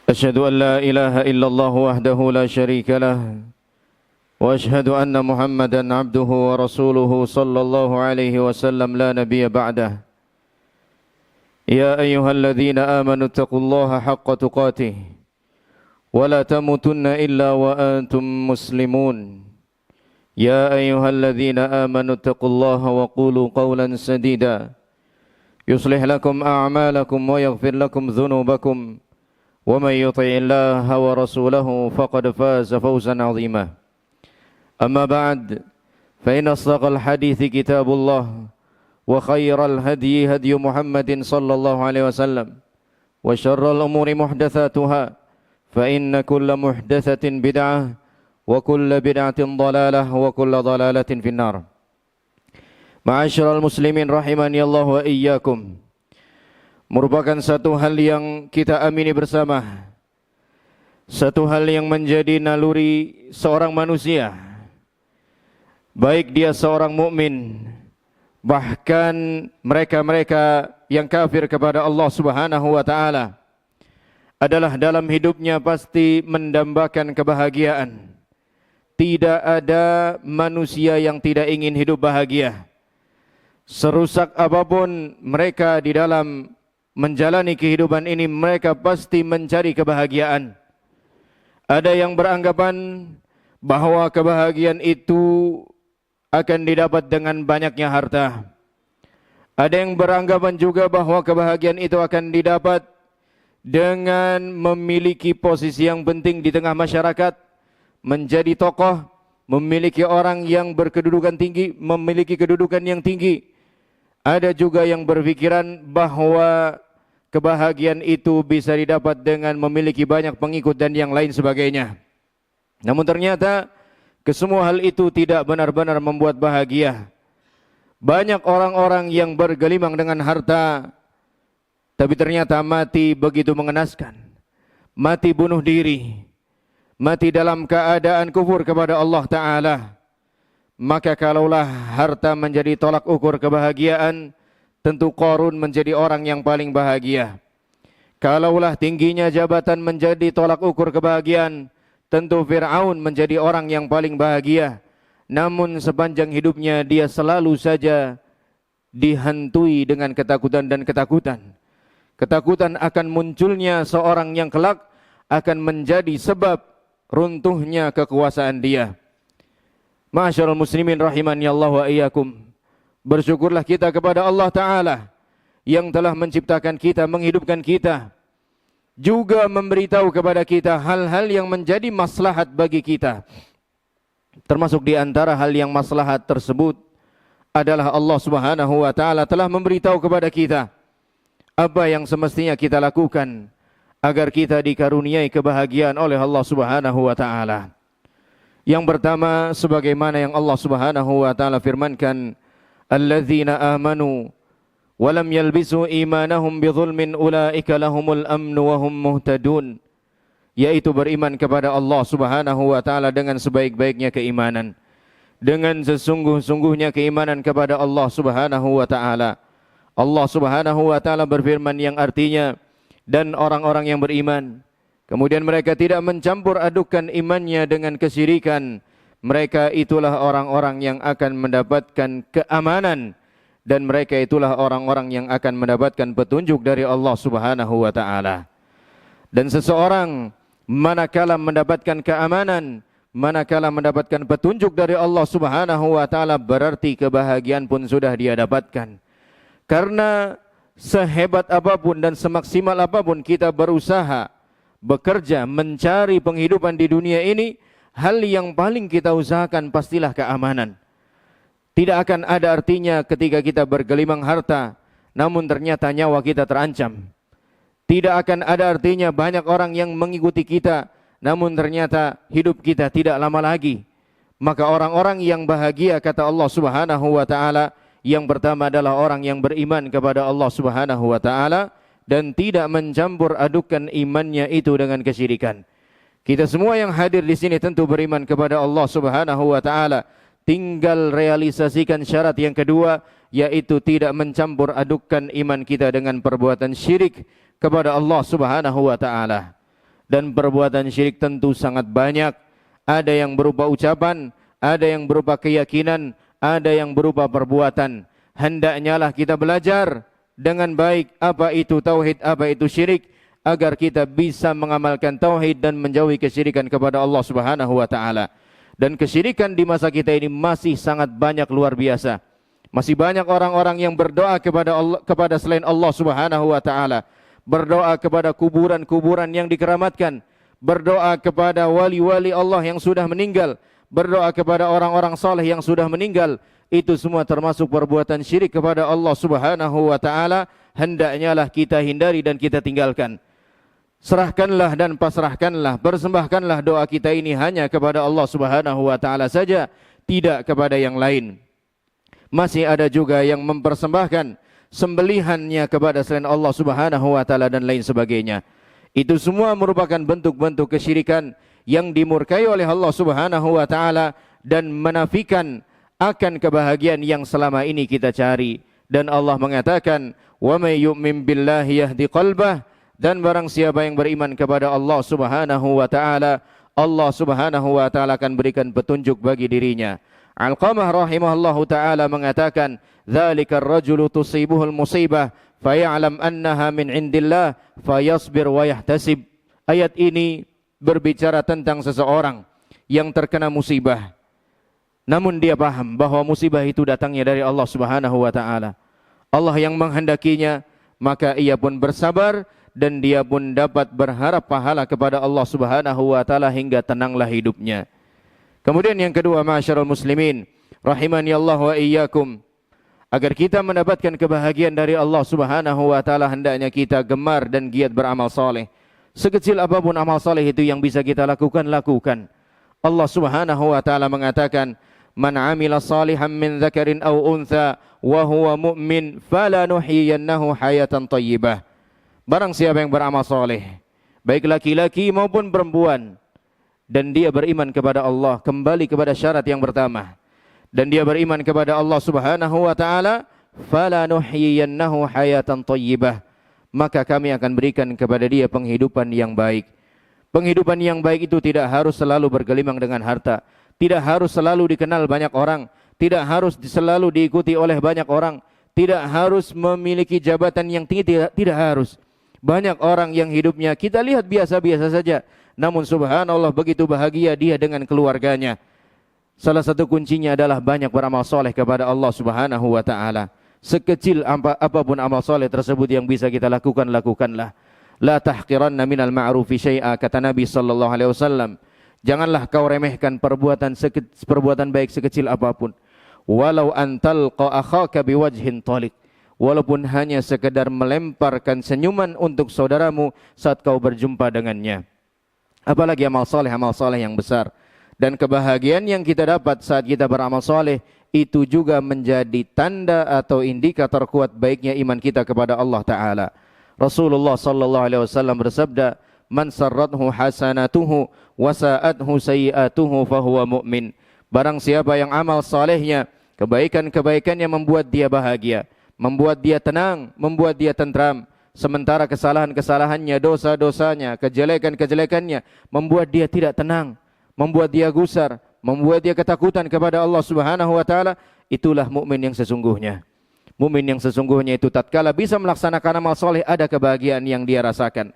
أشهد أن لا إله إلا الله وحده لا شريك له وأشهد أن محمدا عبده ورسوله صلى الله عليه وسلم لا نبي بعده. يا أيها الذين آمنوا اتقوا الله حق تقاته ولا تموتن إلا وأنتم مسلمون. يا أيها الذين آمنوا اتقوا الله وقولوا قولا سديدا يصلح لكم أعمالكم ويغفر لكم ذنوبكم ومن يطع الله ورسوله فقد فاز فوزا عظيما. أما بعد فإن أصدق الحديث كتاب الله وخير الهدي هدي محمد صلى الله عليه وسلم وشر الأمور محدثاتها فإن كل محدثة بدعة وكل بدعة ضلالة وكل ضلالة في النار. Ma'asyiral muslimin rahimani Allah wa iyyakum. Merupakan satu hal yang kita amini bersama, satu hal yang menjadi naluri seorang manusia, baik dia seorang mukmin, bahkan mereka-mereka yang kafir kepada Allah Subhanahu wa taala, adalah dalam hidupnya pasti mendambakan kebahagiaan. Tidak ada manusia yang tidak ingin hidup bahagia. Serusak apapun mereka di dalam menjalani kehidupan ini, mereka pasti mencari kebahagiaan. Ada yang beranggapan bahwa kebahagiaan itu akan didapat dengan banyaknya harta. Ada yang beranggapan juga bahwa kebahagiaan itu akan didapat dengan memiliki posisi yang penting di tengah masyarakat, menjadi tokoh, memiliki orang yang berkedudukan tinggi, memiliki kedudukan yang tinggi. Ada juga yang berpikiran bahwa kebahagiaan itu bisa didapat dengan memiliki banyak pengikut dan yang lain sebagainya. Namun ternyata kesemua hal itu tidak benar-benar membuat bahagia. Banyak orang-orang yang bergelimang dengan harta, tapi ternyata mati begitu mengenaskan. Mati bunuh diri, mati dalam keadaan kufur kepada Allah Ta'ala. Maka kalaulah harta menjadi tolak ukur kebahagiaan, tentu Qarun menjadi orang yang paling bahagia. Kalaulah tingginya jabatan menjadi tolak ukur kebahagiaan, tentu Fir'aun menjadi orang yang paling bahagia. Namun sepanjang hidupnya dia selalu saja dihantui dengan ketakutan dan ketakutan. Ketakutan akan munculnya seorang yang kelak akan menjadi sebab runtuhnya kekuasaan dia. Ma'asyiral muslimin rahimani Allah wa iyyakum. Bersyukurlah kita kepada Allah Ta'ala yang telah menciptakan kita, menghidupkan kita, juga memberitahu kepada kita hal-hal yang menjadi maslahat bagi kita. Termasuk di antara hal yang maslahat tersebut adalah Allah Subhanahu wa Ta'ala telah memberitahu kepada kita apa yang semestinya kita lakukan agar kita dikaruniai kebahagiaan oleh Allah Subhanahu wa Ta'ala. Yang pertama, sebagaimana yang Allah Subhanahu wa Ta'ala firmankan, alladzina amanu wa lam yalbisu imanahum bidzulmin ulaika lahumul amnu wa hum muhtadun, yaitu beriman kepada Allah Subhanahu wa Ta'ala dengan sebaik-baiknya keimanan, dengan sesungguh-sungguhnya keimanan kepada Allah Subhanahu wa Ta'ala. Allah Subhanahu wa Ta'ala berfirman yang artinya, dan orang-orang yang beriman kemudian mereka tidak mencampur adukan imannya dengan kesyirikan, mereka itulah orang-orang yang akan mendapatkan keamanan, dan mereka itulah orang-orang yang akan mendapatkan petunjuk dari Allah Subhanahu wa Ta'ala. Dan seseorang manakala mendapatkan keamanan, manakala mendapatkan petunjuk dari Allah Subhanahu wa Ta'ala, berarti kebahagiaan pun sudah dia dapatkan. Karena sehebat apapun dan semaksimal apapun kita berusaha, bekerja, mencari penghidupan di dunia ini, hal yang paling kita usahakan pastilah keamanan. Tidak akan ada artinya ketika kita bergelimang harta, namun ternyata nyawa kita terancam. Tidak akan ada artinya banyak orang yang mengikuti kita, namun ternyata hidup kita tidak lama lagi. Maka orang-orang yang bahagia, kata Allah Subhanahu wa Ta'ala, yang pertama adalah orang yang beriman kepada Allah Subhanahu wa Ta'ala dan tidak mencampur adukan imannya itu dengan kesyirikan. Kita semua yang hadir di sini tentu beriman kepada Allah Subhanahu wa Ta'ala. Tinggal realisasikan syarat yang kedua, yaitu tidak mencampur adukan iman kita dengan perbuatan syirik kepada Allah Subhanahu wa Ta'ala. Dan perbuatan syirik tentu sangat banyak. Ada yang berupa ucapan, ada yang berupa keyakinan, ada yang berupa perbuatan. Hendaknya lah kita belajar dengan baik apa itu tauhid, apa itu syirik, agar kita bisa mengamalkan tauhid dan menjauhi kesyirikan kepada Allah Subhanahu wa taala. Dan kesyirikan di masa kita ini masih sangat banyak, luar biasa. Masih banyak orang-orang yang berdoa kepada Allah, kepada selain Allah Subhanahu wa taala. Berdoa kepada kuburan-kuburan yang dikeramatkan, berdoa kepada wali-wali Allah yang sudah meninggal, berdoa kepada orang-orang saleh yang sudah meninggal. Itu semua termasuk perbuatan syirik kepada Allah Subhanahu wa taala. Hendaknya lah kita hindari dan kita tinggalkan. Serahkanlah dan pasrahkanlah, persembahkanlah doa kita ini hanya kepada Allah Subhanahu wa taala saja, tidak kepada yang lain. Masih ada juga yang mempersembahkan sembelihannya kepada selain Allah Subhanahu wa taala dan lain sebagainya. Itu semua merupakan bentuk-bentuk kesyirikan yang dimurkai oleh Allah Subhanahu wa taala dan menafikan akan kebahagiaan yang selama ini kita cari. Dan Allah mengatakan, "Wa may yu'min billahi yahdi qalbah." Dan barang siapa yang beriman kepada Allah Subhanahu wa taala, Allah Subhanahu wa taala akan berikan petunjuk bagi dirinya. Alqamah rahimahullahu taala mengatakan, "Dzalikar rajulu tusibuhul musibah faya'lam annaha min indillah fayasbir wa yahtasib." Ayat ini berbicara tentang seseorang yang terkena musibah, namun dia paham bahwa musibah itu datangnya dari Allah Subhanahu wa taala. Allah yang menghendakinya, maka ia pun bersabar dan dia pun dapat berharap pahala kepada Allah Subhanahu wa taala hingga tenanglah hidupnya. Kemudian yang kedua, ma'asyiral muslimin rahimani Allah wa iyyakum, agar kita mendapatkan kebahagiaan dari Allah Subhanahu wa taala, hendaknya kita gemar dan giat beramal saleh. Sekecil apapun amal saleh itu yang bisa kita lakukan, lakukan. Allah Subhanahu wa taala mengatakan, "Man 'amila salihan min dzakarin aw untha wa huwa mu'min falanuhyiyannahu hayatan thayyibah." Barang siapa yang beramal soleh, baik laki-laki maupun perempuan, dan dia beriman kepada Allah, kembali kepada syarat yang pertama, dan dia beriman kepada Allah Subhanahu wa taala, falanuhyiyannahu hayatan thayyibah, maka kami akan berikan kepada dia penghidupan yang baik. Penghidupan yang baik itu tidak harus selalu bergelimang dengan harta, tidak harus selalu dikenal banyak orang, tidak harus selalu diikuti oleh banyak orang, tidak harus memiliki jabatan yang tinggi, tidak harus. Banyak orang yang hidupnya kita lihat biasa-biasa saja, namun subhanallah begitu bahagia dia dengan keluarganya. Salah satu kuncinya adalah banyak beramal soleh kepada Allah Subhanahu wa taala. Sekecil apapun amal soleh tersebut yang bisa kita lakukan, lakukanlah. La tahqiranna minal ma'rufi syai'a, kata Nabi sallallahu alaihi wasallam. Janganlah kau remehkan perbuatan baik sekecil apapun. Walau antalqa akhaka biwajhin taliq. Walaupun hanya sekedar melemparkan senyuman untuk saudaramu saat kau berjumpa dengannya. Apalagi amal soleh yang besar. Dan kebahagiaan yang kita dapat saat kita beramal soleh, itu juga menjadi tanda atau indikator kuat baiknya iman kita kepada Allah Ta'ala. Rasulullah sallallahu alaihi wasallam bersabda, "Man sarrathu hasanatuhu wa sa'athu sayyi'atuhu fahuwa mu'min." Barang siapa yang amal salehnya, kebaikan-kebaikannya membuat dia bahagia, membuat dia tenang, membuat dia tentram. Sementara kesalahan-kesalahannya, dosa-dosanya, kejelekan-kejelekannya membuat dia tidak tenang, membuat dia gusar, membuat dia ketakutan kepada Allah Subhanahu wa taala. Itulah mukmin yang sesungguhnya. Mukmin yang sesungguhnya itu tatkala bisa melaksanakan amal soleh, ada kebahagiaan yang dia rasakan.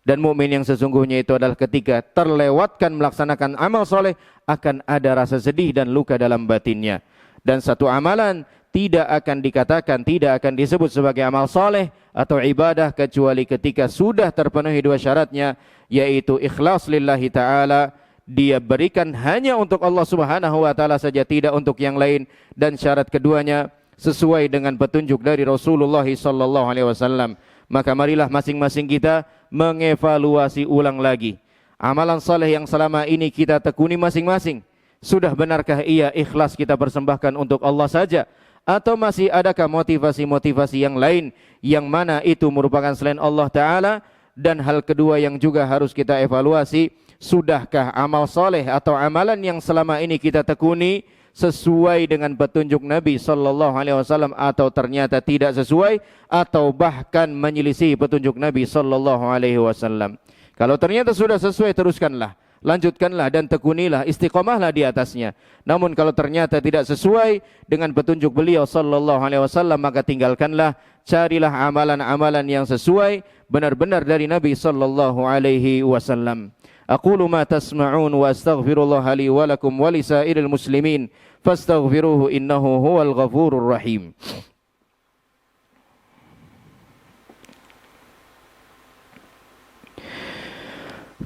Dan mukmin yang sesungguhnya itu adalah ketika terlewatkan melaksanakan amal soleh, akan ada rasa sedih dan luka dalam batinnya. Dan satu amalan tidak akan dikatakan, tidak akan disebut sebagai amal soleh atau ibadah kecuali ketika sudah terpenuhi dua syaratnya, yaitu ikhlas lillahi ta'ala, dia berikan hanya untuk Allah Subhanahu wa taala saja, tidak untuk yang lain. Dan syarat keduanya sesuai dengan petunjuk dari Rasulullah sallallahu alaihi wasallam. Maka marilah masing-masing kita mengevaluasi ulang lagi amalan saleh yang selama ini kita tekuni masing-masing. Sudah benarkah ia ikhlas kita persembahkan untuk Allah saja, atau masih adakah motivasi-motivasi yang lain yang mana itu merupakan selain Allah Ta'ala? Dan hal kedua yang juga harus kita evaluasi, sudahkah amal soleh atau amalan yang selama ini kita tekuni sesuai dengan petunjuk Nabi sallallahu alaihi wasallam, atau ternyata tidak sesuai atau bahkan menyelisih petunjuk Nabi sallallahu alaihi wasallam. Kalau ternyata sudah sesuai, teruskanlah, lanjutkanlah dan tekunilah, istiqomahlah di atasnya. Namun kalau ternyata tidak sesuai dengan petunjuk beliau sallallahu alaihi wasallam, maka tinggalkanlah, carilah amalan-amalan yang sesuai benar-benar dari Nabi sallallahu alaihi wasallam. Aqulu ma tasma'un wa astaghfirullah li wa lakum wa lisairil muslimin fastaghfiruhu innahu huwal ghafurur rahim.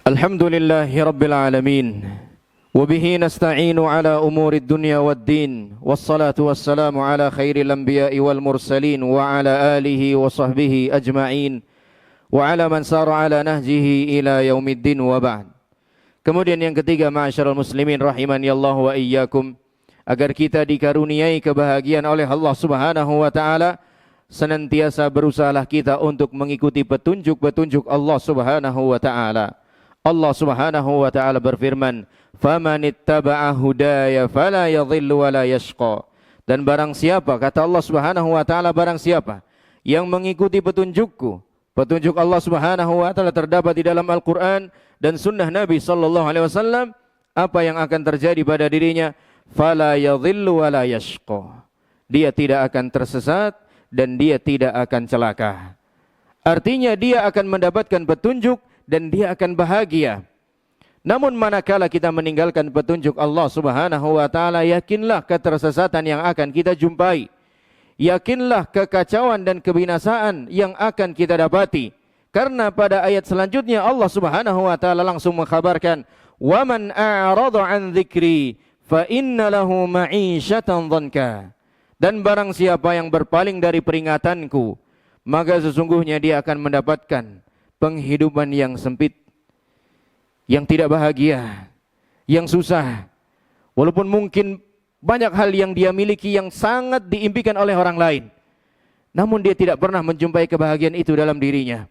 Alhamdulillahi Rabbil Alamin, wabihi nasta'inu ala umuri dunya wad din, wassalatu wassalamu ala khairil anbiya'i wal mursalin, wa ala alihi wa sahbihi ajma'in, wa ala man sara ala nahjihi ila yaumiddin, wa ba'd. Kemudian yang ketiga, ma'asyiral muslimin rahimani Allah wa iyyakum, agar kita dikaruniai kebahagiaan oleh Allah Subhanahu wa taala, senantiasa berusahalah kita untuk mengikuti petunjuk-petunjuk Allah Subhanahu wa taala. Allah Subhanahu wa taala berfirman, "Famanittaba'a hudaya fala yadhillu wa la yashqa." Dan barang siapa, kata Allah Subhanahu wa taala, barang siapa yang mengikuti petunjukku, petunjuk Allah Subhanahu wa taala terdapat di dalam Al-Qur'an dan sunnah Nabi sallallahu alaihi wasallam, apa yang akan terjadi pada dirinya? Fala yadhillu wa la yashqa. Dia tidak akan tersesat dan dia tidak akan celaka. Artinya dia akan mendapatkan petunjuk dan dia akan bahagia. Namun manakala kita meninggalkan petunjuk Allah Subhanahu wa taala, yakinlah ketersesatan yang akan kita jumpai. Yakinlah kekacauan dan kebinasaan yang akan kita dapati. Karena pada ayat selanjutnya Allah Subhanahu wa taala langsung mengkhabarkan, "Wa man a'rada 'an dzikri fa inna lahu ma'isyatan dhanka." Dan barang siapa yang berpaling dari peringatanku, maka sesungguhnya dia akan mendapatkan penghidupan yang sempit, yang tidak bahagia, yang susah. Walaupun mungkin banyak hal yang dia miliki yang sangat diimpikan oleh orang lain, namun dia tidak pernah menjumpai kebahagiaan itu dalam dirinya.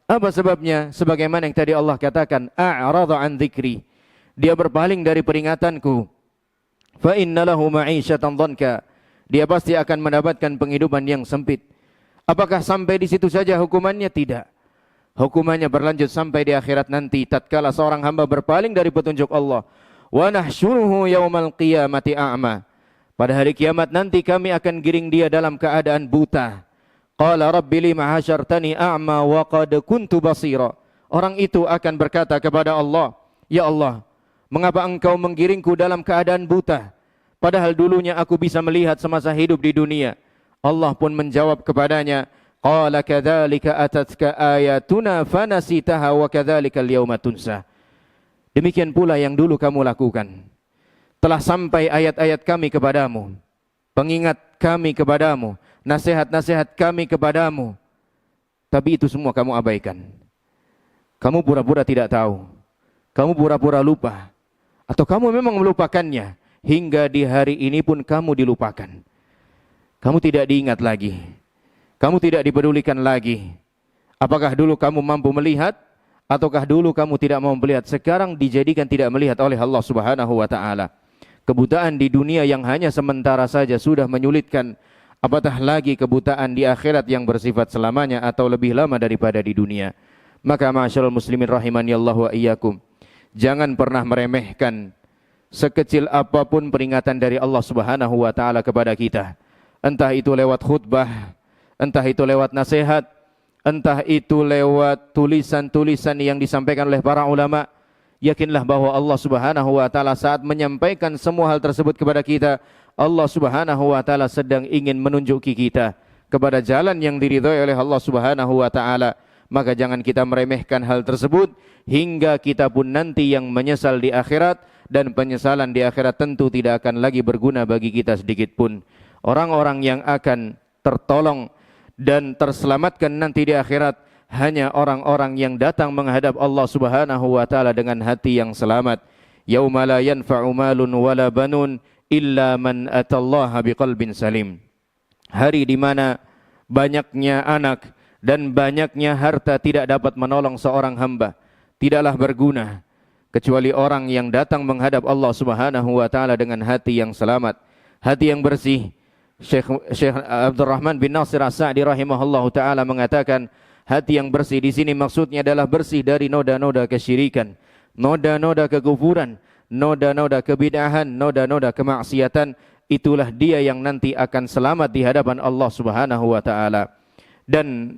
Apa sebabnya? Sebagaimana yang tadi Allah katakan, a'rada an dzikri, dia berpaling dari peringatanku, fa inna lahu ma'isyatan dhanka, dia pasti akan mendapatkan penghidupan yang sempit. Apakah sampai di situ saja hukumannya? Tidak. Hukumannya berlanjut sampai di akhirat nanti, tatkala seorang hamba berpaling dari petunjuk Allah. Wa nahsyuruhu yaumal qiyamati a'ma. Pada hari kiamat nanti kami akan giring dia dalam keadaan buta. Qala rabbi lima hasyartani a'ma wa qad kuntu basira. Orang itu akan berkata kepada Allah, "Ya Allah, mengapa engkau menggiringku dalam keadaan buta? Padahal dulunya aku bisa melihat semasa hidup di dunia." Allah pun menjawab kepadanya, qala kadzalika atatka ayatuna fanasitaha wa kadzalika al-yauma tunsa. Demikian pula yang dulu kamu lakukan. Telah sampai ayat-ayat kami kepadamu, pengingat kami kepadamu, nasihat-nasihat kami kepadamu, tapi itu semua kamu abaikan. Kamu pura-pura tidak tahu, kamu pura-pura lupa, atau kamu memang melupakannya, hingga di hari ini pun kamu dilupakan. Kamu tidak diingat lagi, kamu tidak dipedulikan lagi. Apakah dulu kamu mampu melihat, ataukah dulu kamu tidak mau melihat? Sekarang dijadikan tidak melihat oleh Allah Subhanahu wa taala. Kebutaan di dunia yang hanya sementara saja sudah menyulitkan, apatah lagi kebutaan di akhirat yang bersifat selamanya atau lebih lama daripada di dunia. Maka ma'asyiral muslimin rahimani Allah wa iyyakum, jangan pernah meremehkan sekecil apapun peringatan dari Allah Subhanahu wa taala kepada kita. Entah itu lewat khutbah, entah itu lewat nasihat, entah itu lewat tulisan-tulisan yang disampaikan oleh para ulama. Yakinlah bahwa Allah Subhanahu wa taala saat menyampaikan semua hal tersebut kepada kita, Allah Subhanahu wa taala sedang ingin menunjuki kita kepada jalan yang diridhai oleh Allah Subhanahu wa taala. Maka jangan kita meremehkan hal tersebut hingga kita pun nanti yang menyesal di akhirat, dan penyesalan di akhirat tentu tidak akan lagi berguna bagi kita sedikit pun. Orang-orang yang akan tertolong dan terselamatkan nanti di akhirat hanya orang-orang yang datang menghadap Allah Subhanahu wa taala dengan hati yang selamat. Yauma la yanfa'u malun wala banun illa man atallaha biqalbin salim. Hari di mana banyaknya anak dan banyaknya harta tidak dapat menolong seorang hamba, tidaklah berguna kecuali orang yang datang menghadap Allah Subhanahu wa taala dengan hati yang selamat, hati yang bersih. Syekh Abdurrahman bin Nasir As-Sa'di rahimahullahu taala mengatakan, Hati yang bersih di sini maksudnya adalah bersih dari noda-noda kesyirikan, noda-noda kekufuran, noda-noda kebid'ahan, noda-noda kemaksiatan. Itulah dia yang nanti akan selamat di hadapan Allah Subhanahu wa taala. Dan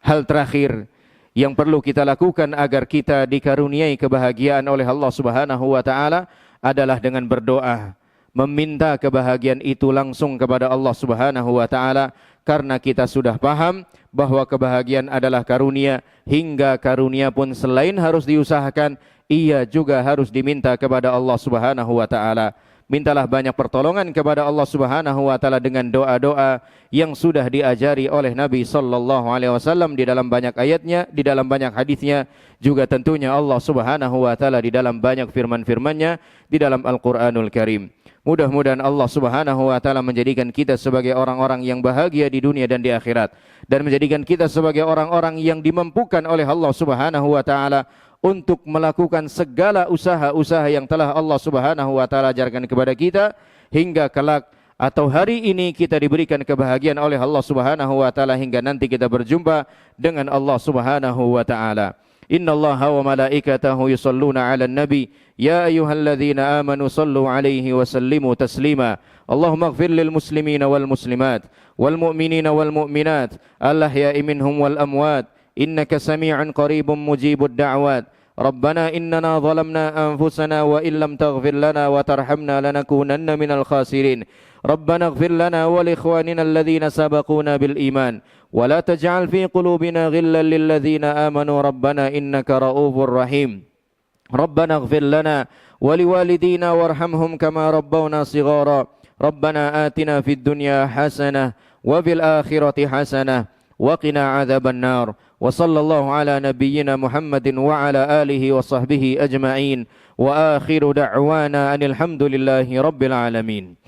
hal terakhir yang perlu kita lakukan agar kita dikaruniai kebahagiaan oleh Allah Subhanahu wa taala adalah dengan berdoa, meminta kebahagiaan itu langsung kepada Allah Subhanahu wa taala, karena kita sudah paham bahwa kebahagiaan adalah karunia, hingga karunia pun selain harus diusahakan, ia juga harus diminta kepada Allah Subhanahu wa taala. Mintalah banyak pertolongan kepada Allah Subhanahu wa taala dengan doa-doa yang sudah diajari oleh Nabi sallallahu alaihi wasallam di dalam banyak ayatnya, di dalam banyak hadisnya, juga tentunya Allah Subhanahu wa taala di dalam banyak firman-firman-Nya di dalam Al-Qur'anul Karim. Mudah-mudahan Allah Subhanahu wa taala menjadikan kita sebagai orang-orang yang bahagia di dunia dan di akhirat, dan menjadikan kita sebagai orang-orang yang dimampukan oleh Allah Subhanahu wa taala untuk melakukan segala usaha-usaha yang telah Allah Subhanahu wa taala ajarkan kepada kita, hingga kelak atau hari ini kita diberikan kebahagiaan oleh Allah Subhanahu wa taala, hingga nanti kita berjumpa dengan Allah Subhanahu wa taala. Innallaha wa malaikatahu yusalluna 'alan nabi ya ayyuhalladzina amanu sallu 'alaihi wa sallimu taslima. Allahumma ighfir lil muslimina wal muslimat wal mu'minina wal mu'minat al ahya'i minhum wal amwat innaka sami'un qaribun mujibud da'wat. Rabbana innana zalamna anfusana wa illam taghfir lana wa tarhamna lanakunanna minal khasirin. Rabbana ighfir lana wa li ikhwanina alladhina sabaquna bil iman wa la taj'al fi qulubina ghillan lil ladzina amanu rabbana innaka ra'ufur rahim. Rabbana ighfir lana wa liwalidina warhamhum kama rabbawna shighara. Rabbana atina fid dunya hasanah wa fil akhirati hasanah wa qina adzaban nar. Wa sallallahu ala nabiyyina Muhammadin wa ala alihi wa sahbihi ajma'in. Wa akhiru da'wana anil hamdulillahi rabbil alamin.